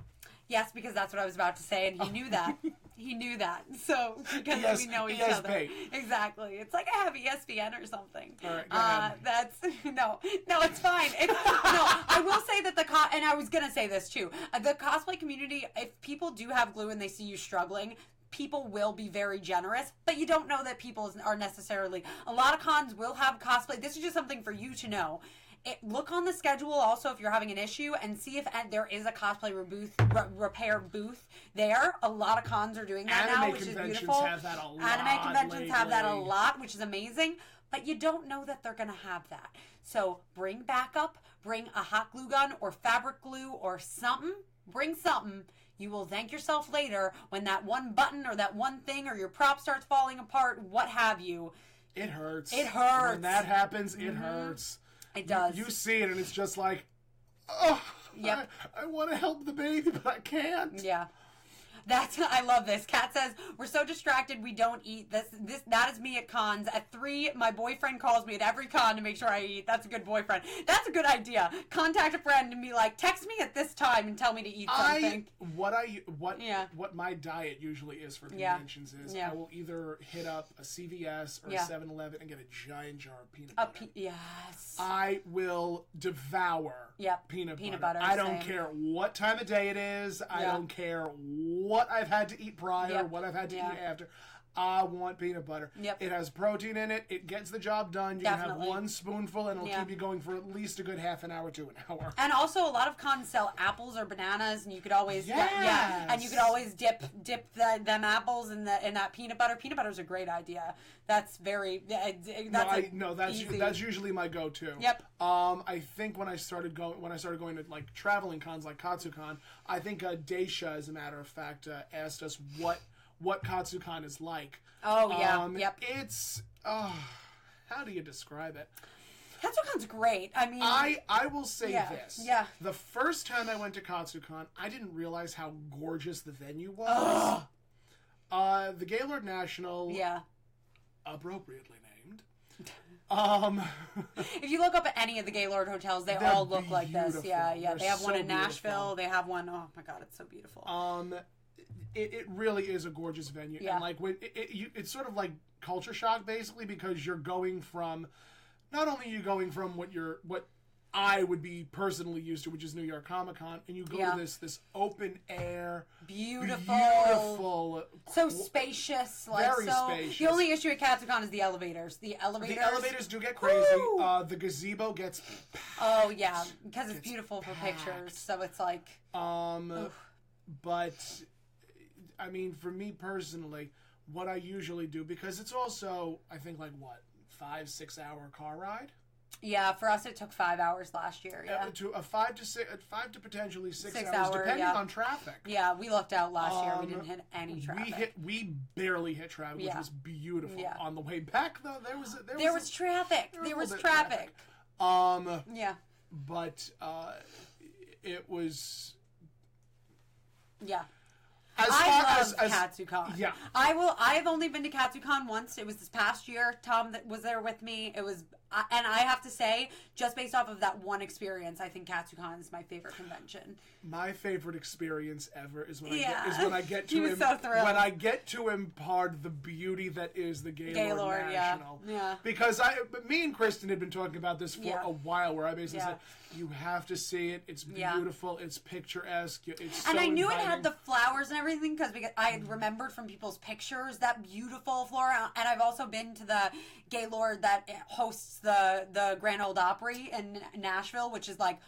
S1: Yes, because that's what I was about to say, and he knew that. He knew that. So, because we know each other. Paid. Exactly. It's like I have ESPN or something.
S2: All right, go ahead.
S1: That's, no, it's fine. I will say that and I was going to say this too. The cosplay community, if people do have glue and they see you struggling, people will be very generous, but you don't know that people are necessarily. A lot of cons will have cosplay. This is just something for you to know. Look on the schedule also if you're having an issue and see if there is a cosplay repair booth there. A lot of cons are doing that now, which is beautiful. Anime conventions have that a lot, which is amazing. But you don't know that they're going to have that. So bring backup, bring a hot glue gun or fabric glue or something. Bring something. You will thank yourself later when that one button or that one thing or your prop starts falling apart, what have you.
S2: It hurts.
S1: It hurts.
S2: When that happens, it hurts.
S1: It does.
S2: You see it and it's just like, oh,
S1: yep.
S2: I want to help the baby, but I can't.
S1: Yeah. I love this. Kat says, we're so distracted we don't eat. That is me at cons. At 3, my boyfriend calls me at every con to make sure I eat. That's a good boyfriend. That's a good idea. Contact a friend and be like, text me at this time and tell me to eat something.
S2: What my diet usually is for conventions is I will either hit up a CVS or a 7-Eleven and get a giant jar of peanut butter.
S1: Yes.
S2: I will devour peanut butter. I don't care what time of day it is. I don't care what I've had to eat prior, what I've had to eat after. I want peanut butter.
S1: Yep.
S2: It has protein in it. It gets the job done. You
S1: Definitely.
S2: can have one spoonful and it'll keep you going for at least a good half an hour to an hour.
S1: And also a lot of cons sell apples or bananas and you could always and you could always dip them apples in that peanut butter. Peanut butter is a great idea. That's very
S2: that's usually my go-to.
S1: Yep.
S2: I think when I started going to like traveling cons like KatsuCon, I think Daisha, as a matter of fact, asked us what KatsuCon is like.
S1: Oh, yeah. Yep.
S2: It's, how do you describe it?
S1: KatsuCon's great. I mean...
S2: I will say this.
S1: Yeah.
S2: The first time I went to KatsuCon, I didn't realize how gorgeous the venue was. The Gaylord National...
S1: Yeah.
S2: Appropriately named...
S1: If you look up at any of the Gaylord hotels, they all look like this. Yeah, yeah.
S2: They're
S1: They have one
S2: so
S1: in Nashville.
S2: beautiful.
S1: They have one. Oh my God, it's so beautiful.
S2: It really is a gorgeous venue,
S1: Yeah.
S2: and like when it's sort of like culture shock basically, because you're going from, not only are you going from what I would be personally used to, which is New York Comic Con, and you go to this open air,
S1: beautiful, so spacious, like
S2: very spacious.
S1: The only issue at CatSucon is the elevators. The elevators
S2: do get crazy. The gazebo gets
S1: oh yeah, because it's beautiful for pictures. So it's like
S2: but I mean, for me personally, what I usually do, because it's also, I think, like, what, 5-6 hour car ride?
S1: Yeah, for us it took 5 hours last year. Yeah,
S2: to 5 to potentially 6 hours, depending on traffic.
S1: Yeah, we lucked out last year. We didn't hit any traffic.
S2: We barely hit traffic, which was beautiful. Yeah. On the way back, though, there was
S1: traffic. There was traffic.
S2: Yeah, but it was.
S1: Yeah.
S2: I
S1: love CatSucon.
S2: Yeah.
S1: I've only been to CatSucon once. It was this past year. Tom that was there with me. It was, and I have to say, just based off of that one experience, I think CatSucon is my favorite convention.
S2: My favorite experience ever is when I get to impart the beauty that is the Gaylord National.
S1: Yeah.
S2: Because me and Kristen had been talking about this for a while, where I basically said, you have to see it. It's beautiful. It's picturesque. It's so
S1: and I knew
S2: inviting.
S1: it had the flowers and everything because I had remembered from people's pictures that beautiful flora. And I've also been to the Gaylord that hosts the Grand Ole Opry in Nashville, which is like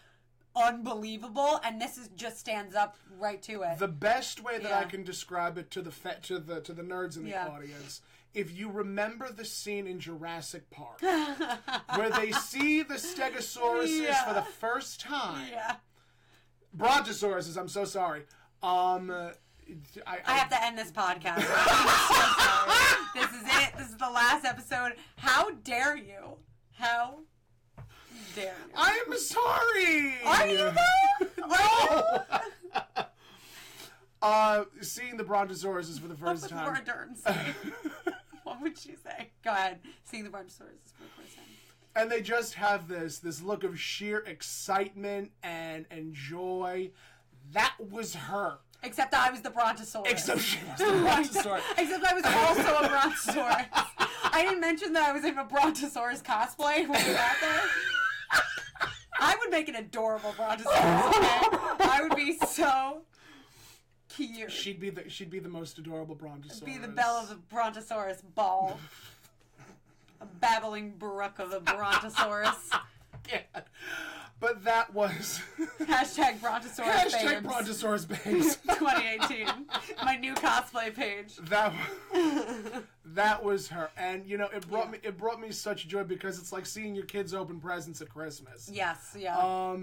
S1: unbelievable. And this just stands up right to it.
S2: The best way that I can describe it to the nerds in the audience. If you remember the scene in Jurassic Park where they see the Stegosauruses for the first time.
S1: Yeah.
S2: Brontosauruses, I'm so sorry. I
S1: have to end this podcast. I'm so sorry. This is it. This is the last episode. How dare you? How dare you?
S2: I am sorry.
S1: Are you though?
S2: No. Seeing the Brontosauruses for the first time.
S1: What would Laura Dern say? What would she say? Go ahead. Seeing the Brontosauruses for the first time.
S2: And they just have this look of sheer excitement and joy. That was her.
S1: Except I was the Brontosaurus.
S2: Except she was the Brontosaurus.
S1: Except I was also a Brontosaurus. I didn't mention that I was in a Brontosaurus cosplay when we got there. I would make an adorable Brontosaurus. Okay? I would be so cute.
S2: She'd be the most adorable Brontosaurus.
S1: Be the belle of the Brontosaurus ball. A babbling brook of the Brontosaurus.
S2: Yeah. But that was
S1: Hashtag Brontosaurus
S2: Hashtag
S1: babes.
S2: Brontosaurus babes.
S1: 2018. My new cosplay page.
S2: That was her. And you know, it brought me such joy because it's like seeing your kids open presents at Christmas.
S1: Yes, yeah.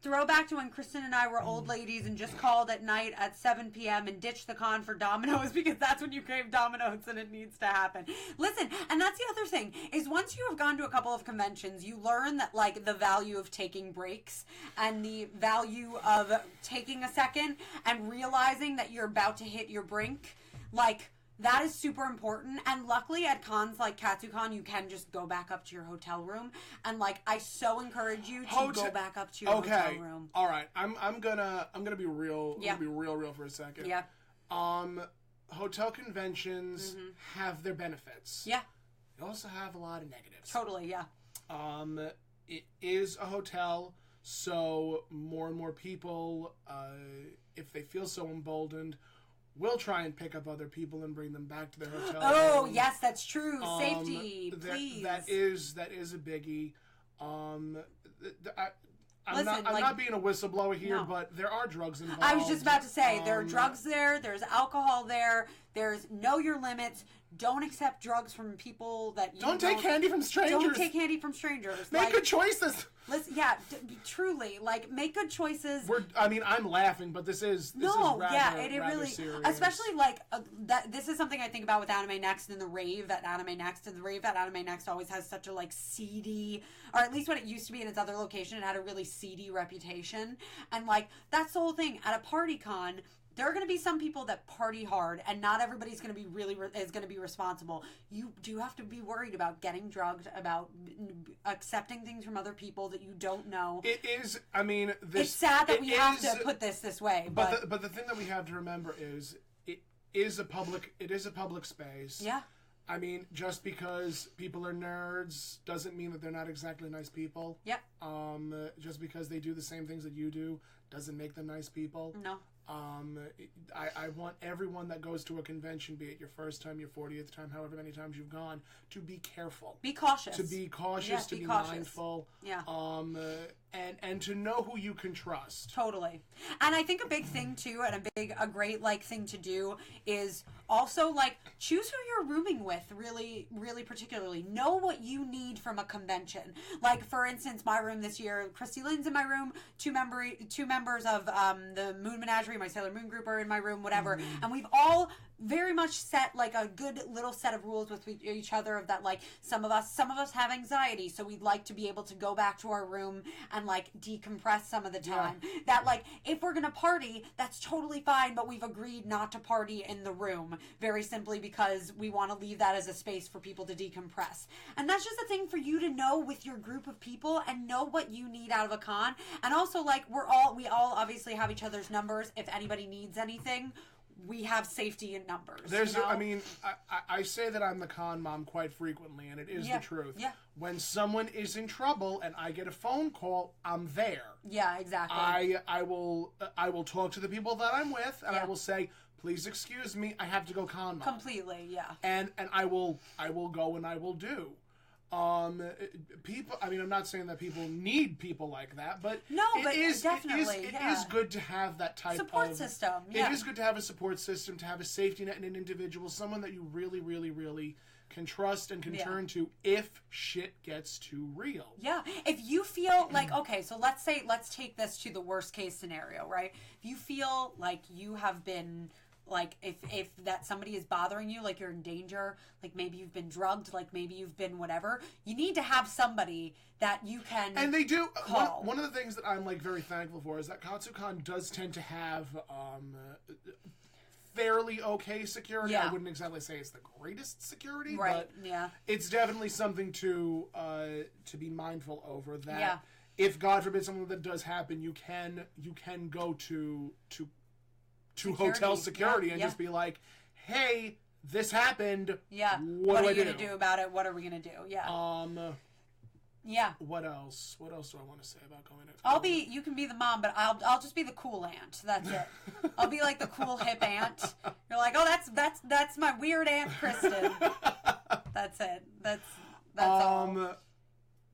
S1: Throwback to when Kristen and I were old ladies and just called at night at 7 p.m. and ditched the con for Domino's because that's when you crave Domino's and it needs to happen. Listen, and that's the other thing, is once you have gone to a couple of conventions, you learn that, like, the value of taking breaks and the value of taking a second and realizing that you're about to hit your brink. Like, that is super important, and luckily at cons like CatSucon, you can just go back up to your hotel room, and like I so encourage you to go back up to your hotel room.
S2: All right, I'm gonna be real.
S1: Yeah.
S2: I'm gonna be real for a second.
S1: Yeah.
S2: Hotel conventions have their benefits.
S1: Yeah.
S2: They also have a lot of negatives.
S1: Totally. Yeah.
S2: It is a hotel, so more and more people, if they feel so emboldened, will try and pick up other people and bring them back to their hotel room.
S1: Yes, that's true. Safety, please.
S2: That is a biggie. I'm not being a whistleblower here, but there are drugs involved.
S1: I was just about to say, there are drugs there, there's alcohol there, there's know your limits. Don't accept drugs from people that you
S2: don't take candy from strangers.
S1: Don't take candy from strangers.
S2: Make good choices.
S1: Listen, truly, like, make good choices.
S2: I'm laughing, but this is rather serious.
S1: Especially like that. This is something I think about with Anime Next and the rave at Anime Next. And the rave at Anime Next always has such a like seedy, or at least what it used to be in its other location, it had a really seedy reputation. And like that's the whole thing at a party con. there are going to be some people that party hard, and not everybody's going to be is going to be responsible. You do have to be worried about getting drugged, about accepting things from other people that you don't know.
S2: It is, I mean,
S1: it's sad that we have to put this way,
S2: but the thing that we have to remember is it is a public space.
S1: Yeah.
S2: I mean, just because people are nerds doesn't mean that they're not exactly nice people.
S1: Yep.
S2: Just because they do the same things that you do doesn't make them nice people.
S1: No.
S2: I want everyone that goes to a convention, be it your first time, your 40th time, however many times you've gone, to be careful.
S1: Be cautious.
S2: To be cautious,
S1: yeah,
S2: to be
S1: cautious.
S2: mindful.
S1: Yeah.
S2: And to know who you can trust.
S1: Totally. And I think a big thing too, and a great like thing to do is also like choose who you're rooming with really, really particularly. Know what you need from a convention. Like for instance, my room this year, Christy Lynn's in my room, two members of the Moon Menagerie, my Sailor Moon group are in my room, whatever. Mm-hmm. And we've all very much set like a good little set of rules with each other of that, like some of us have anxiety, so we'd like to be able to go back to our room and like decompress some of the time. Yeah. That like if we're gonna party, that's totally fine, but we've agreed not to party in the room very simply because we want to leave that as a space for people to decompress. And that's just a thing for you to know with your group of people and know what you need out of a con. And also like we all obviously have each other's numbers. If anybody needs anything, we have safety in numbers.
S2: There's, you know? I mean, I say that I'm the con mom quite frequently, and it is the truth.
S1: Yeah.
S2: When someone is in trouble and I get a phone call, I'm there.
S1: Yeah, exactly.
S2: I will talk to the people that I'm with, and I will say, please excuse me, I have to go con mom.
S1: Completely, yeah.
S2: And I will go and I will do. People. I mean, I'm not saying that people need people like that, but
S1: it is
S2: good to have that type
S1: support system. Yeah.
S2: It is good to have a support system, to have a safety net and an individual, someone that you really, really, really can trust and can turn to if shit gets too real.
S1: Yeah. If you feel like, okay, so let's take this to the worst case scenario, right? If you feel like you have been, like, if that somebody is bothering you, like you're in danger, like maybe you've been drugged, like maybe you've been whatever, you need to have somebody that you can
S2: And they do.
S1: call.
S2: One of the things that I'm, like, very thankful for is that Katsucon does tend to have fairly okay security.
S1: Yeah.
S2: I wouldn't exactly say it's the greatest security,
S1: right?
S2: But
S1: yeah,
S2: it's definitely something to be mindful over. That
S1: yeah.
S2: if God forbid something that does happen, you can go to hotel security and just be like, hey, this happened.
S1: Yeah. What are you going to do about it? What are we going to do? Yeah. Yeah.
S2: What else? What else do I want to say about going to?
S1: You can be the mom, but I'll just be the cool aunt. That's it. I'll be like the cool hip aunt. You're like, oh, that's my weird Aunt Kristen. That's it. That's all.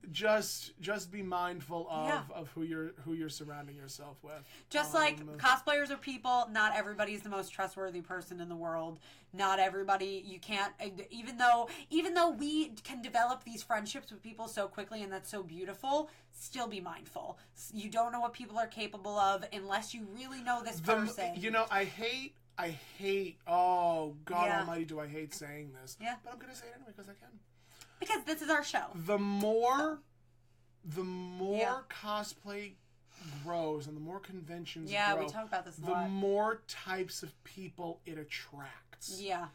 S2: Just be mindful of who you're surrounding yourself with.
S1: Just like cosplayers are people, not everybody's the most trustworthy person in the world. Not everybody, you can't, even though we can develop these friendships with people so quickly, and that's so beautiful, still be mindful. You don't know what people are capable of unless you really know this person.
S2: You know, I hate, oh God almighty, do I hate saying this.
S1: Yeah.
S2: But I'm going to say it anyway because I can.
S1: Because this is our show.
S2: The more cosplay grows and the more conventions grow,
S1: we talk about this a lot.
S2: The more types of people it attracts.
S1: Yeah.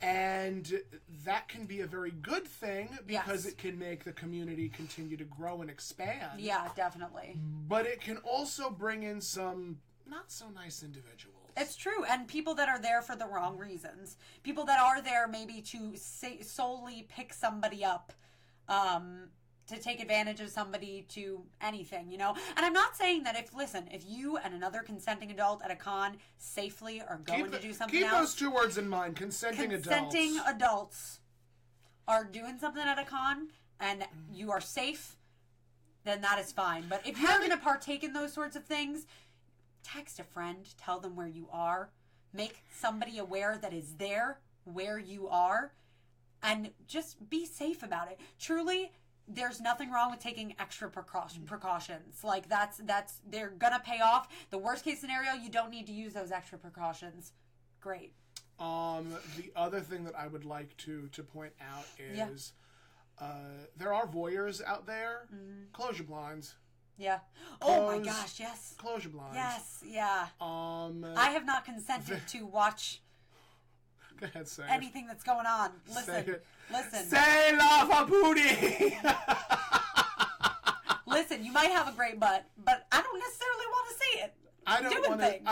S2: And that can be a very good thing because it can make the community continue to grow and expand.
S1: Yeah, definitely.
S2: But it can also bring in some not so nice individuals.
S1: It's true, and people that are there for the wrong reasons. People that are there maybe to solely pick somebody up, to take advantage of somebody, to anything, you know? And I'm not saying that if you and another consenting adult at a con safely are going to do something else.
S2: Keep those two words in mind, consenting
S1: adults are doing something at a con, and you are safe, then that is fine. But if you're going to partake in those sorts of things, text a friend, tell them where you are, make somebody aware that is there where you are, and just be safe about it. Truly, there's nothing wrong with taking extra precautions. Like they're gonna pay off. The worst case scenario, you don't need to use those extra precautions. Great.
S2: The other thing that I would like to point out is there are voyeurs out there. Mm-hmm. Close your blinds.
S1: Yeah. Oh my gosh, yes.
S2: Close your blinds.
S1: Yes, yeah. I have not consented to watch
S2: Go ahead, say
S1: anything that's going on. Listen.
S2: Say lava booty!
S1: Listen, you might have a great butt, but I don't necessarily want to see it. I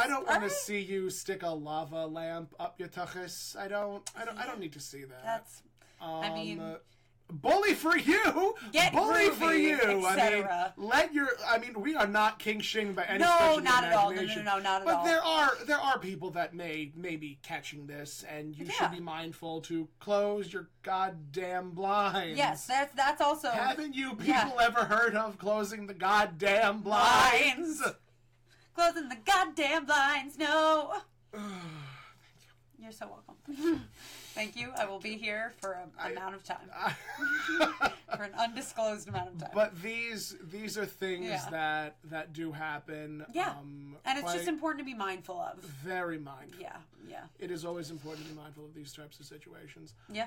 S1: don't want to
S2: see you stick a lava lamp up your tuchus. I don't need to see that.
S1: That's I mean,
S2: bully for you. Bully
S1: groovy,
S2: for you.
S1: I
S2: mean, we are not king shaming by any
S1: no,
S2: stretch of
S1: not
S2: the
S1: at all.
S2: imagination.
S1: No, not at
S2: but
S1: all.
S2: But there are people that may be catching this, and you should be mindful to close your goddamn blinds.
S1: Yes, that's also.
S2: Haven't you people ever heard of closing the goddamn blinds?
S1: Closing the goddamn blinds. No. You're so welcome. Thank you. I will be here for an amount of time. For an undisclosed amount of time.
S2: But these are things that do happen.
S1: Yeah. And it's just important to be mindful of.
S2: Very mindful.
S1: Yeah.
S2: It is always important to be mindful of these types of situations.
S1: Yeah.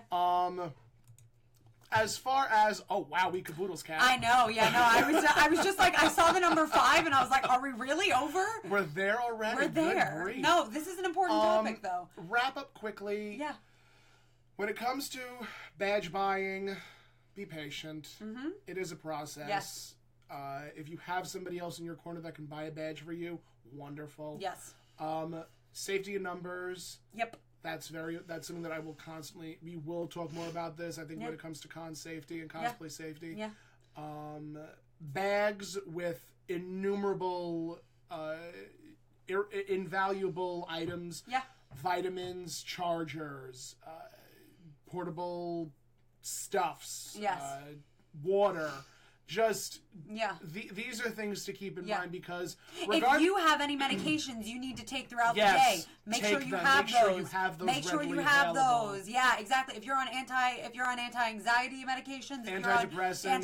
S2: As far as we caboodles, Cat.
S1: I know, I was just like, I saw the number 5 and I was like, are we really over?
S2: We're there already.
S1: We're there.
S2: Good grief.
S1: No, this is an important topic though.
S2: Wrap up quickly.
S1: Yeah.
S2: When it comes to badge buying, be patient. Mm-hmm. It is a process.
S1: Yes.
S2: If you have somebody else in your corner that can buy a badge for you, wonderful.
S1: Yes.
S2: Safety in numbers.
S1: Yep.
S2: That's something that I will constantly. We will talk more about this. I think when it comes to con safety and cosplay safety.
S1: Yeah.
S2: Bags with innumerable, invaluable items.
S1: Yeah.
S2: Vitamins, chargers, portable stuffs.
S1: Yes.
S2: Water. Just these are things to keep in mind because
S1: if you have any medications you need to take throughout the day, make sure you have those. Make sure you have those. Yeah, exactly. If you're on anti-anxiety medications, antidepressants,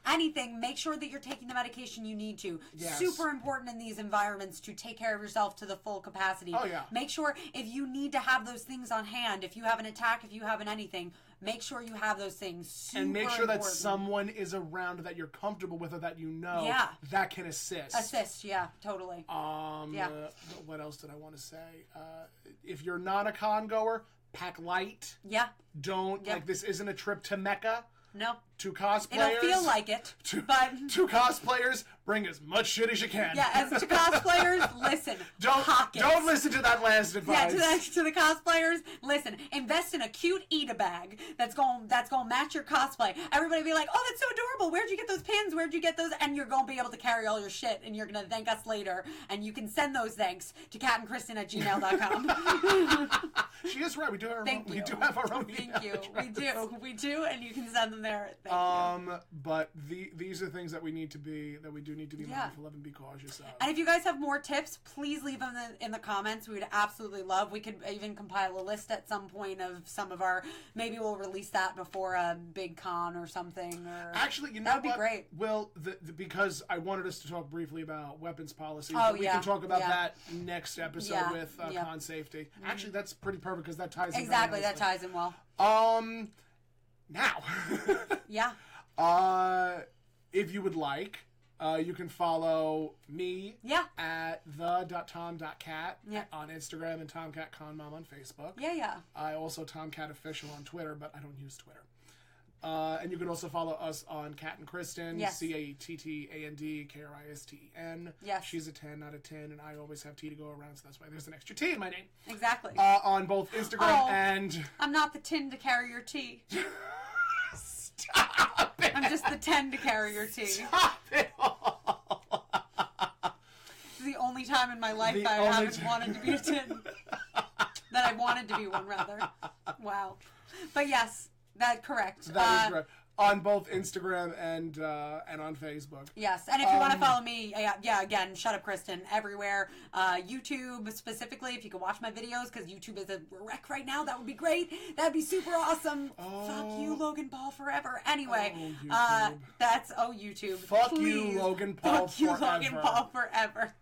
S1: anything, make sure that you're taking the medication you need to. Yes. Super important in these environments to take care of yourself to the full capacity.
S2: Oh yeah.
S1: Make sure if you need to have those things on hand, if you have an attack, if you have anything. Make sure you have those things. Super
S2: and make sure
S1: important.
S2: that someone is around that you're comfortable with or that you know that can assist.
S1: Totally.
S2: What else did I want to say? If you're not a con goer, pack light.
S1: Yeah.
S2: Don't, this isn't a trip to Mecca.
S1: No.
S2: To cosplayers.
S1: It'll feel like it. But
S2: to cosplayers, bring as much shit as you can.
S1: Yeah, as to cosplayers, listen.
S2: Don't listen to that last advice.
S1: Yeah, to the cosplayers, listen. Invest in a cute Eda bag that's going match your cosplay. Everybody be like, oh, that's so adorable. Where'd you get those pins? Where'd you get those? And you're going to be able to carry all your shit, and you're going to thank us later. And you can send those thanks to cattandkristen@gmail.com.
S2: She is right. We do have our own email.
S1: Thank you. We do, and you can send them there. Thank you.
S2: But these are things that we do need to be mindful of and be cautious of.
S1: And if you guys have more tips, please leave them in the comments. We would absolutely love. We could even compile a list at some point of some of our. Maybe we'll release that before a big con or something. Or
S2: actually,
S1: that would be great.
S2: Well, because I wanted us to talk briefly about weapons policy.
S1: Oh,
S2: we can talk about that next episode with con safety. Mm-hmm. Actually, that's pretty perfect because that ties in
S1: exactly. That ties in well.
S2: Now.
S1: Yeah.
S2: If you would like, you can follow me at the.tom.cat on Instagram and TomCatConMom on Facebook.
S1: Yeah.
S2: I also Tomcat Official on Twitter, but I don't use Twitter. And you can also follow us on Catt and Kristen, CATTANDKRISTEN.
S1: Yes.
S2: She's a 10, not a 10, and I always have T to go around, so that's why there's an extra T in my name.
S1: Exactly.
S2: On both Instagram and...
S1: I'm not the tin to carry your tea.
S2: Stop it!
S1: I'm just the 10 to carry your tea.
S2: Stop it all!
S1: This is the only time in my life that I haven't wanted to be a tin. That I wanted to be one, rather. Wow. But yes, that's correct.
S2: That is correct. On both Instagram and on Facebook.
S1: Yes, and if you want to follow me, again, Shut Up Kristen, everywhere. YouTube specifically, if you can watch my videos, because YouTube is a wreck right now, that would be great. That'd be super awesome. Fuck you, Logan Paul, forever. Anyway,
S2: YouTube.
S1: that's YouTube.
S2: Fuck you, Logan Paul,
S1: Fuck you, Logan Paul, forever.